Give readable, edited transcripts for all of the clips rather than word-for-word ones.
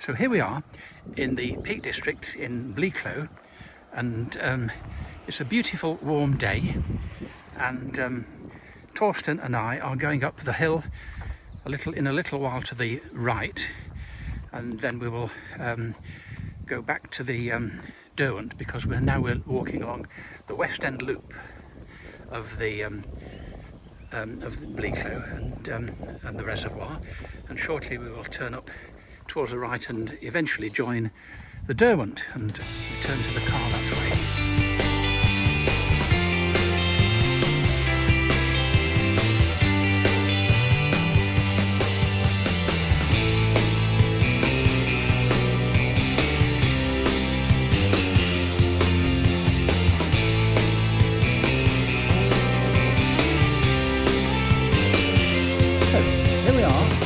So here we are in the Peak District in Bleaklow, and it's a beautiful warm day, and Torsten and I are going up the hill in a little while to the right, and then we will go back to the Derwent, because we're walking along the West End loop of the Bleaklow and the reservoir, and shortly we will turn up towards the right and eventually join the Derwent and return to the car that way.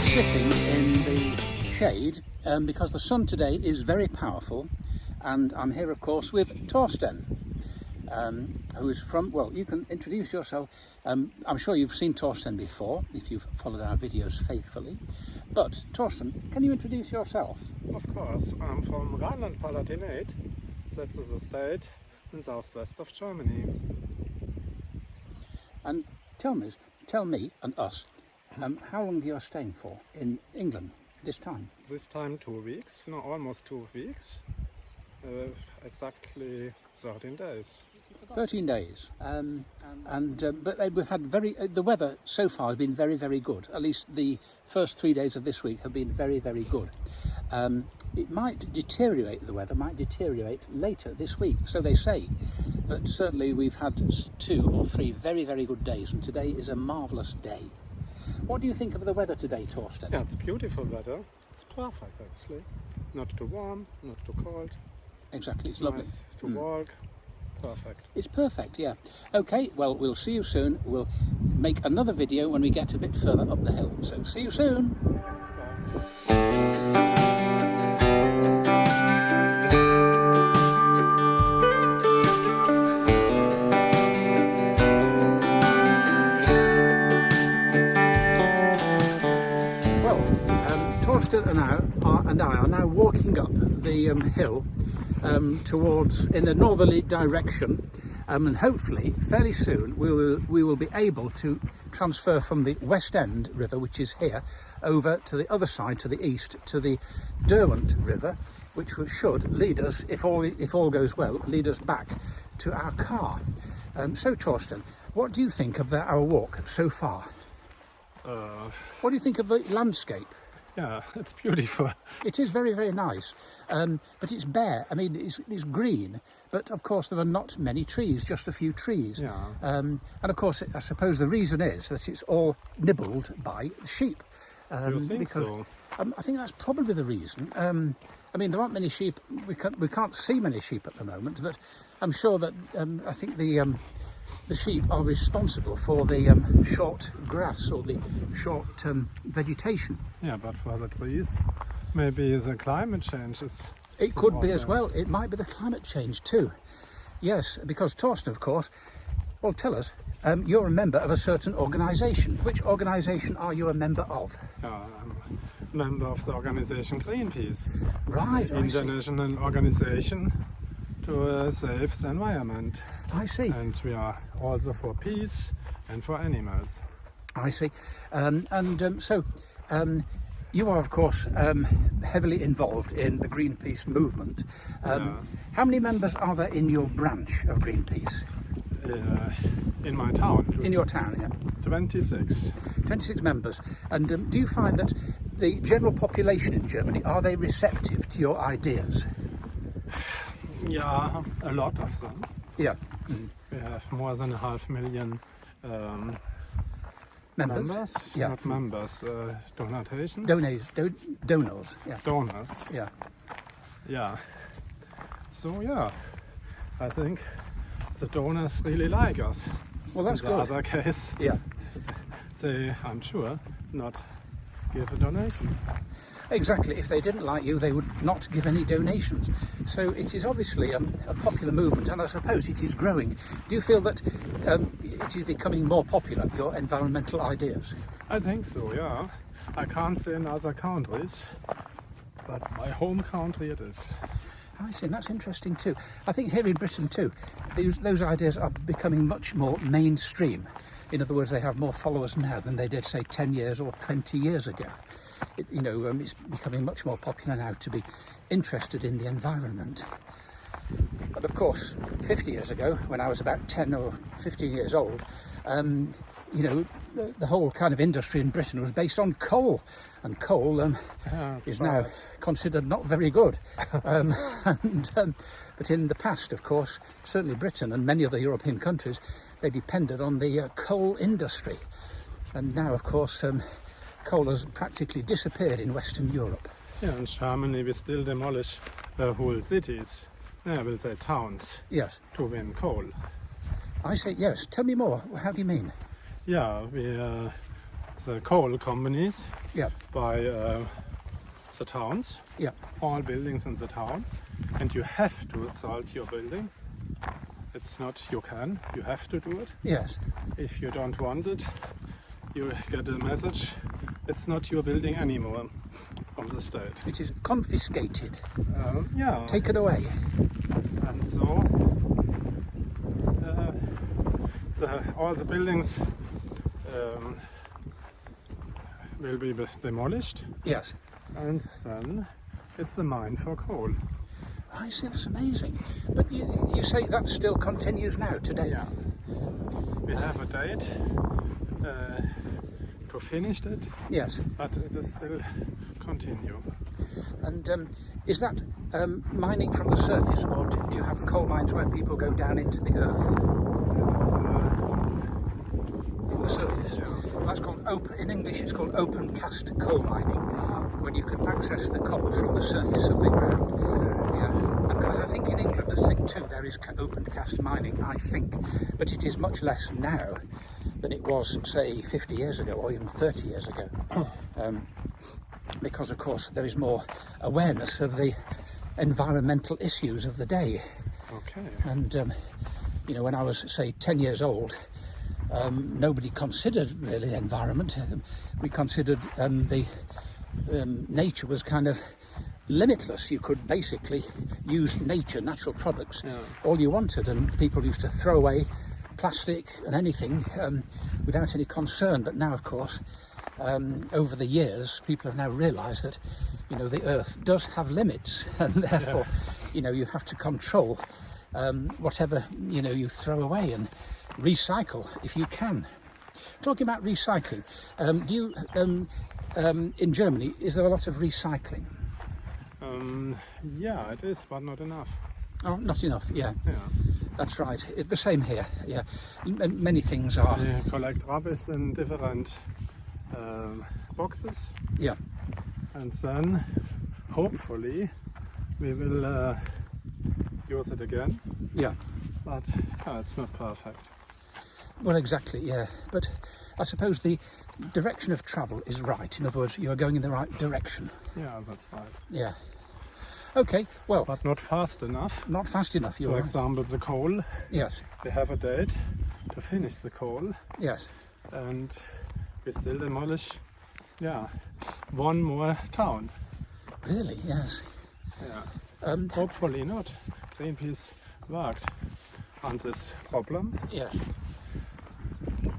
Sitting in the shade because the sun today is very powerful, and I'm here of course with Torsten, who is from, well, you can introduce yourself. I'm sure you've seen Torsten before if you've followed our videos faithfully, but Torsten, can you introduce yourself? Of course, I'm from Rhineland-Palatinate. That is a state in southwest of Germany. And tell me and us, how long you're staying for in England this time? This time 2 weeks, no, almost 2 weeks, exactly 13 days. 13 days, but we've had the weather so far has been very, very good. At least the first 3 days of this week have been very, very good. It might deteriorate, the weather might deteriorate later this week, so they say, but certainly we've had 2 or 3 very, very good days, and today is a marvellous day. What do you think of the weather today, Torsten? Yeah, it's beautiful weather. It's perfect actually. Not too warm, not too cold. Exactly, it's lovely. Nice to walk. Perfect. It's perfect, yeah. Okay, well, we'll see you soon. We'll make another video when we get a bit further up the hill. So see you soon. Bye. Torsten and I are now walking up the hill towards in the northerly direction, and hopefully fairly soon we will be able to transfer from the West End River, which is here, over to the other side, to the east, to the Derwent River, which should lead us, if all goes well, lead us back to our car. So Torsten, what do you think of our walk so far? What do you think of the landscape? Yeah, it's beautiful. It is very, very nice, but it's bare. I mean, it's green, but of course there are not many trees, just a few trees. Yeah. And of course, I suppose the reason is that it's all nibbled by sheep. You think because, so? I think that's probably the reason. I mean, there aren't many sheep. We can't see many sheep at the moment, but I'm sure that I think the sheep are responsible for the short grass or the short vegetation. Yeah, but for the trees, maybe the climate change is... It could be as well. It might be the climate change too. Yes, because Torsten, of course, well, tell us, you're a member of a certain organisation. Which organisation are you a member of? I'm a member of the organisation Greenpeace. Right, the international organisation to save the environment. I see. And we are also for peace and for animals. I see. So you are, of course, heavily involved in the Greenpeace movement. How many members are there in your branch of Greenpeace? In my town. In your town, yeah. 26. 26 members. And do you find that the general population in Germany, are they receptive to your ideas? Yeah, a lot of them. Yeah. We have more than 500,000 members. Yeah. Not members, donations. Donors. Yeah. Donors. Yeah. Yeah. So yeah, I think the donors really like us. Well, that's good. In the other case, yeah, they, I'm sure, not give a donation. Exactly. If they didn't like you, they would not give any donations. So it is obviously a popular movement, and I suppose it is growing. Do you feel that it is becoming more popular, your environmental ideas? I think so, yeah. I can't say in other countries, but my home country it is. I see, and that's interesting too. I think here in Britain too, those ideas are becoming much more mainstream. In other words, they have more followers now than they did, say, 10 years or 20 years ago. It's becoming much more popular now to be interested in the environment. But of course, 50 years ago, when I was about 10 or 15 years old, the whole kind of industry in Britain was based on coal, and coal is now considered not very good. But in the past, of course, certainly Britain and many other European countries, they depended on the coal industry. And now, of course, coal has practically disappeared in Western Europe. Yeah, in Germany we still demolish whole cities. I will say towns. Yes. To win coal. I say yes. Tell me more. How do you mean? Yeah, the coal companies buy the towns, all buildings in the town, and you have to salt your building. It's not you have to do it. Yes. If you don't want it, you get a message, it's not your building anymore from the state. It is confiscated. Yeah. Taken away. And so all the buildings will be demolished. Yes. And then it's a mine for coal. I see, that's amazing. But you say that still continues now, today? Yeah. We have a date to finish it. Yes. But it is still continue. And is that mining from the surface, or do you have coal mines where people go down into the earth? From the surface. Yeah. That's called in English it's called open cast coal mining, when you can access the coal from the surface of the ground. Yeah. And I think in England, I think too, there is open cast mining, I think, but it is much less now than it was, say, 50 years ago or even 30 years ago. Because of course there is more awareness of the environmental issues of the day. Okay. And when I was, say, 10 years old, nobody considered really environment. We considered the nature was kind of limitless. You could basically use natural products, all you wanted, and people used to throw away plastic and anything without any concern. But now, of course, over the years, people have now realised that the earth does have limits, and therefore you have to control whatever you throw away and recycle if you can. Talking about recycling, do you in Germany, is there a lot of recycling? Yeah, it is, but not enough. Oh, not enough. Yeah. That's right. It's the same here. Yeah, many things are. We collect rubbish in different boxes. Yeah. And then hopefully we will use it again. Yeah. But it's not perfect. Well, exactly. Yeah. But I suppose the direction of travel is right. In other words, you are going in the right direction. Yeah, that's right. Yeah. Okay. Well, but not fast enough. Not fast enough. For example, the coal. Yes. We have a date to finish the coal. Yes. And we still demolish, one more town. Really? Yes. Yeah. Hopefully not. Greenpeace worked on this problem. Yeah.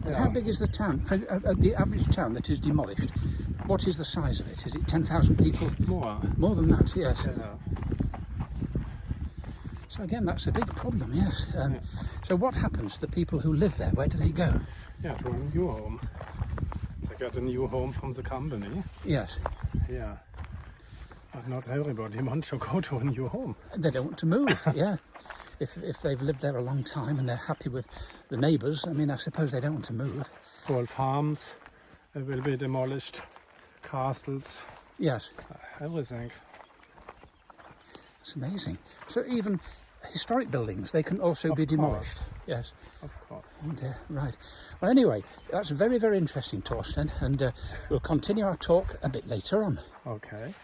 And how big is the town? The average town that is demolished, what is the size of it? Is it 10,000 people? More. More than that, yes. Yeah. So again, that's a big problem, yes. So what happens to the people who live there? Where do they go? Yeah, to a new home. They get a new home from the company. Yes. Yeah. But not everybody wants to go to a new home. They don't want to move, yeah. If they've lived there a long time and they're happy with the neighbours, I mean, I suppose they don't want to move. Whole farms will be demolished, castles. Yes. Everything. It's amazing. So even historic buildings, they can also be demolished. Yes. Of course. And, right. Well, anyway, that's very, very interesting, Torsten, and we'll continue our talk a bit later on. Okay.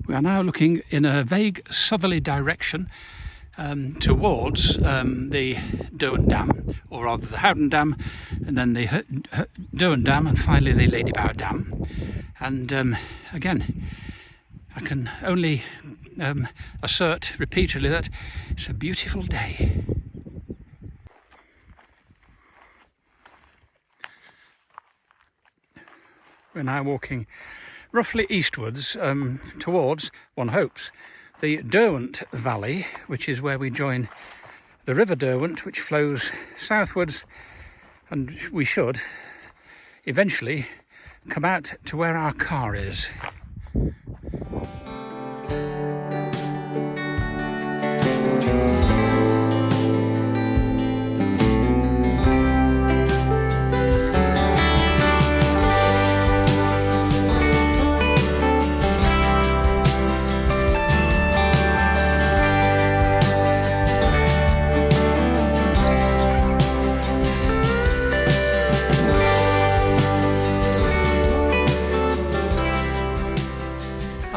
We are now looking in a vague southerly direction towards the Doan Dam, or rather the Howden Dam, and then the Doan Dam, and finally the Lady Bower Dam. And again, I can only assert repeatedly that it's a beautiful day. We're now walking roughly eastwards towards, one hopes, the Derwent Valley, which is where we join the River Derwent, which flows southwards, and we should eventually come out to where our car is.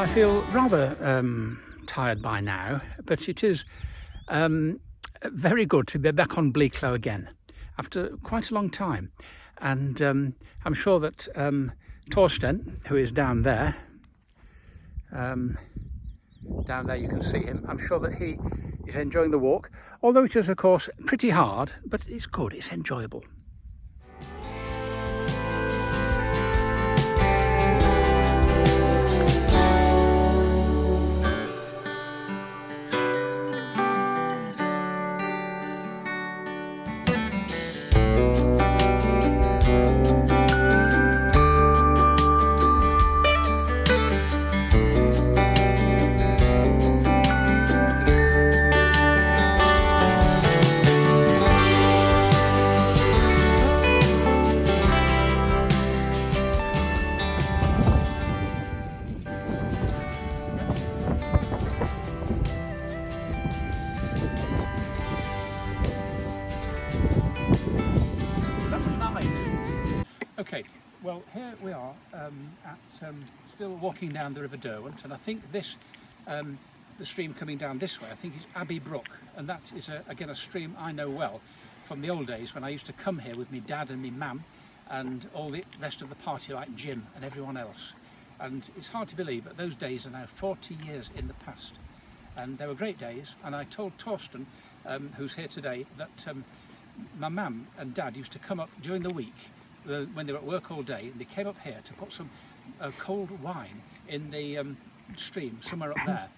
I feel rather tired by now, but it is very good to be back on Bleaklow again after quite a long time. And I'm sure that Torsten, who is down there you can see him, I'm sure that he is enjoying the walk, although it is of course pretty hard, but it's good, it's enjoyable. Okay, well here we are still walking down the River Derwent, and I think this, the stream coming down this way, I think is Abbey Brook, and that is again a stream I know well from the old days when I used to come here with me dad and me mum and all the rest of the party like Jim and everyone else. And it's hard to believe, but those days are now 40 years in the past, and they were great days. And I told Torsten, who's here today, that my mum and dad used to come up during the week when they were at work all day, and they came up here to put some cold wine in the stream somewhere up there,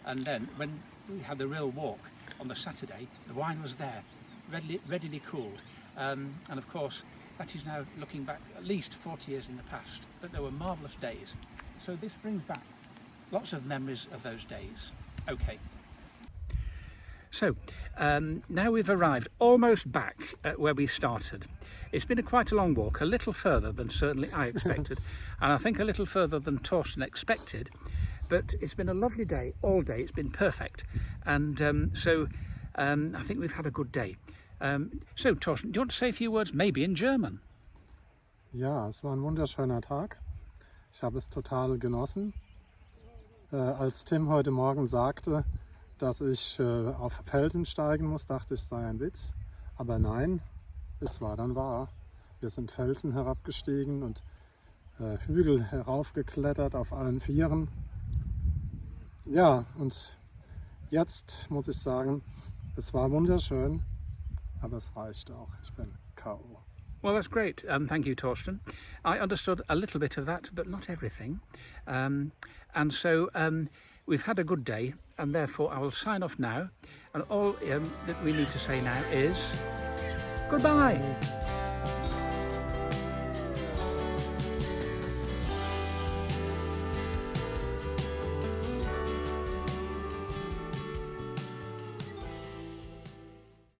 and then when we had the real walk on the Saturday, the wine was there, readily cooled, and of course that is now looking back at least 40 years in the past, but they were marvellous days. So this brings back lots of memories of those days. Okay. So now we've arrived almost back at where we started. It's been quite a long walk, a little further than certainly I expected, and I think a little further than Torsten expected, but it's been a lovely day, all day, it's been perfect, and I think we've had a good day. So Torsten, do you want to say a few words, maybe in German? Ja, es war ein wunderschöner Tag. Ich habe es total genossen. Als Tim heute Morgen sagte, dass ich auf Felsen steigen muss, dachte ich, es sei ein Witz. Aber nein, es war dann wahr. Wir sind Felsen herabgestiegen und Hügel heraufgeklettert auf allen Vieren. Ja, und jetzt muss ich sagen, es war wunderschön, aber es reicht auch. Ich bin K.O. Well, that's great. Thank you, Torsten. I understood a little bit of that, but not everything. And so we've had a good day, and therefore I will sign off now. And all that we need to say now is goodbye.